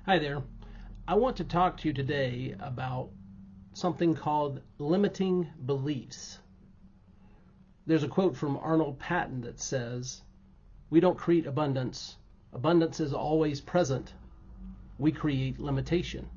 Hi there. I want to talk to you today about something called limiting beliefs. There's a quote from Arnold Patton that says, "We don't create abundance. Abundance is always present. We create limitation."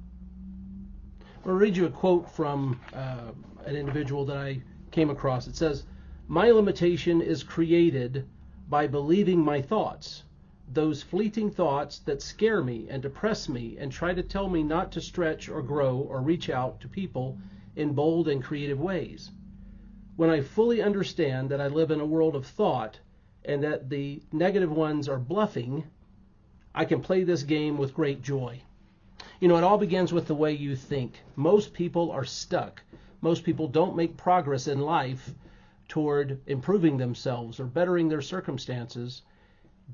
I'll read you a quote from an individual that I came across. It says, "My limitation is created by believing my thoughts. Those fleeting thoughts that scare me and depress me and try to tell me not to stretch or grow or reach out to people in bold and creative ways. When I fully understand that I live in a world of thought and that the negative ones are bluffing, I can play this game with great joy." You know, it all begins with the way you think. Most people are stuck. Most people don't make progress in life toward improving themselves or bettering their circumstances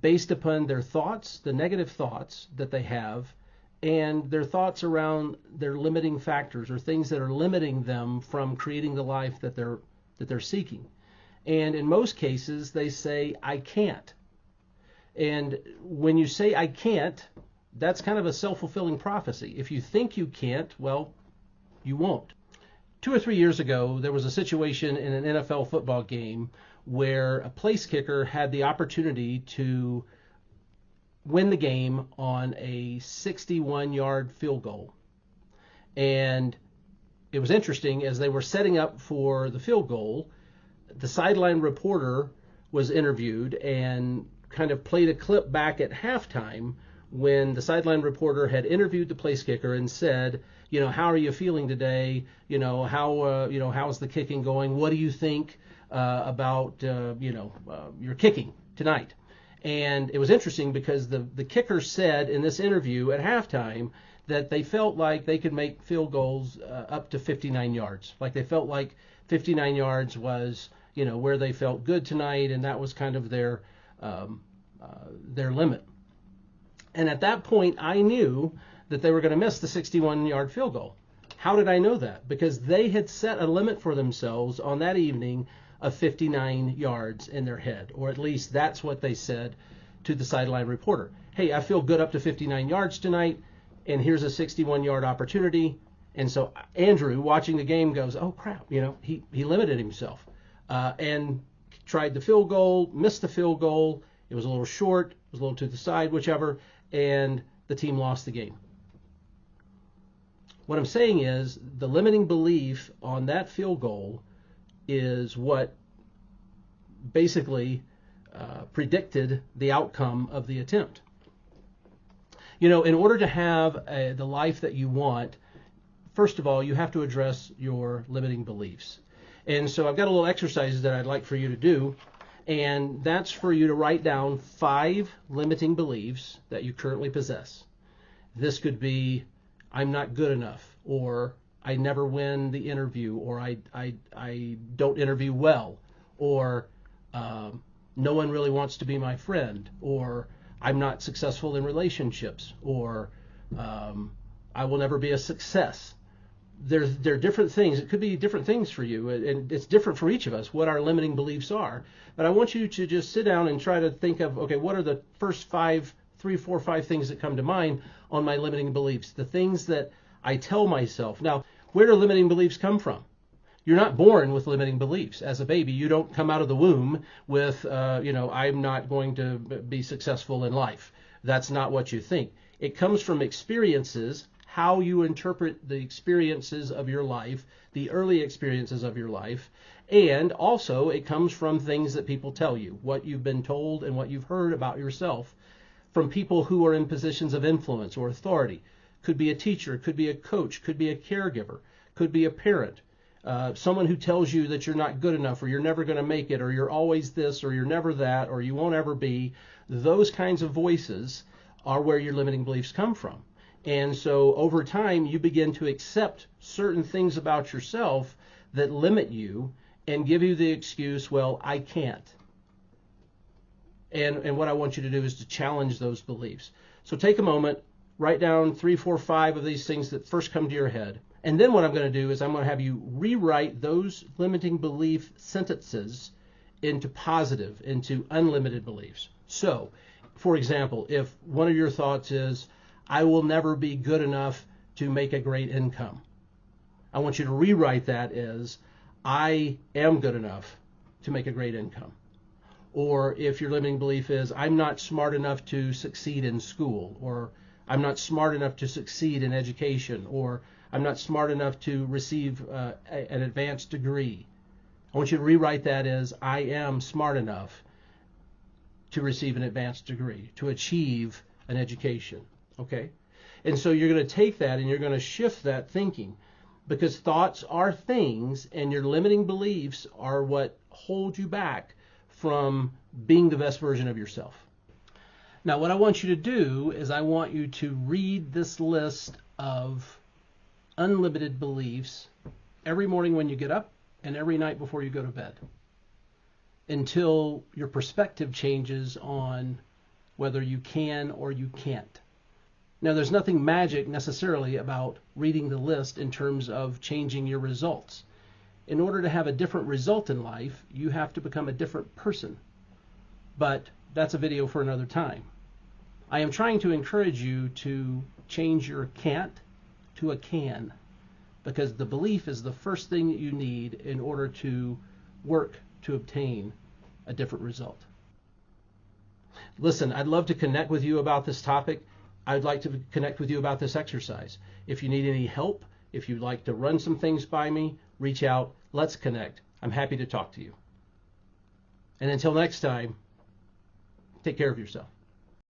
based upon their thoughts, the negative thoughts that they have, and their thoughts around their limiting factors or things that are limiting them from creating the life that they're seeking. And in most cases, they say, "I can't." And when you say "I can't," that's kind of a self-fulfilling prophecy. If you think you can't, well, you won't. 2 or 3 years ago, there was a situation in an NFL football game where a place kicker had the opportunity to win the game on a 61-yard field goal. And it was interesting, as they were setting up for the field goal, the sideline reporter was interviewed and kind of played a clip back at halftime when the sideline reporter had interviewed the place kicker and said, "How are you feeling today? How's the kicking going? What do you think about your kicking tonight?" And it was interesting because the kicker said in this interview at halftime that they felt like they could make field goals up to 59 yards. Like they felt like 59 yards was where they felt good tonight, and that was kind of their limit. And at that point, I knew that they were going to miss the 61-yard field goal. How did I know that? Because they had set a limit for themselves on that evening of 59 yards in their head, or at least that's what they said to the sideline reporter. "Hey, I feel good up to 59 yards tonight, and here's a 61-yard opportunity." And so Andrew, watching the game, goes, "Oh, crap, he limited himself," and tried the field goal, missed the field goal. It was a little short, it was a little to the side, whichever, and the team lost the game. What I'm saying is the limiting belief on that field goal is what basically predicted the outcome of the attempt. In order to have the life that you want, first of all, you have to address your limiting beliefs. And so I've got a little exercise that I'd like for you to do, and that's for you to write down 5 limiting beliefs that you currently possess. This could be, "I'm not good enough," or "I never win the interview," or I don't interview well," or "No one really wants to be my friend," or "I'm not successful in relationships," or "I will never be a success." There are different things. It could be different things for you, and it's different for each of us what our limiting beliefs are. But I want you to just sit down and try to think of, okay, what are the first 3, 4, 5 things that come to mind on my limiting beliefs, the things that I tell myself. Now, where do limiting beliefs come from? You're not born with limiting beliefs. As a baby, you don't come out of the womb with, "I'm not going to be successful in life." That's not what you think. It comes from experiences, how you interpret the experiences of your life, the early experiences of your life, and also it comes from things that people tell you, what you've been told and what you've heard about yourself from people who are in positions of influence or authority. Could be a teacher, could be a coach, could be a caregiver, could be a parent, someone who tells you that you're not good enough, or you're never going to make it, or you're always this, or you're never that, or you won't ever be. Those kinds of voices are where your limiting beliefs come from. And so over time, you begin to accept certain things about yourself that limit you and give you the excuse, "Well, I can't." And what I want you to do is to challenge those beliefs. So take a moment, write down 3, 4, 5 of these things that first come to your head. And then what I'm going to do is I'm going to have you rewrite those limiting belief sentences into positive, into unlimited beliefs. So, for example, if one of your thoughts is, I will never be good enough to make a great income. I want you to rewrite that as I am good enough to make a great income. Or if your limiting belief is I'm not smart enough to succeed in school, or I'm not smart enough to succeed in education, or I'm not smart enough to receive an advanced degree. I want you to rewrite that as I am smart enough to receive an advanced degree, to achieve an education. Okay? And so you're going to take that and you're going to shift that thinking, because thoughts are things and your limiting beliefs are what hold you back from being the best version of yourself. Now, what I want you to do is I want you to read this list of unlimited beliefs every morning when you get up and every night before you go to bed, until your perspective changes on whether you can or you can't. Now, there's nothing magic necessarily about reading the list in terms of changing your results. In order to have a different result in life, you have to become a different person. But that's a video for another time. I am trying to encourage you to change your can't to a can, because the belief is the first thing that you need in order to work to obtain a different result. Listen, I'd love to connect with you about this topic. I'd like to connect with you about this exercise. If you need any help, if you'd like to run some things by me, reach out. Let's connect. I'm happy to talk to you. And until next time, take care of yourself.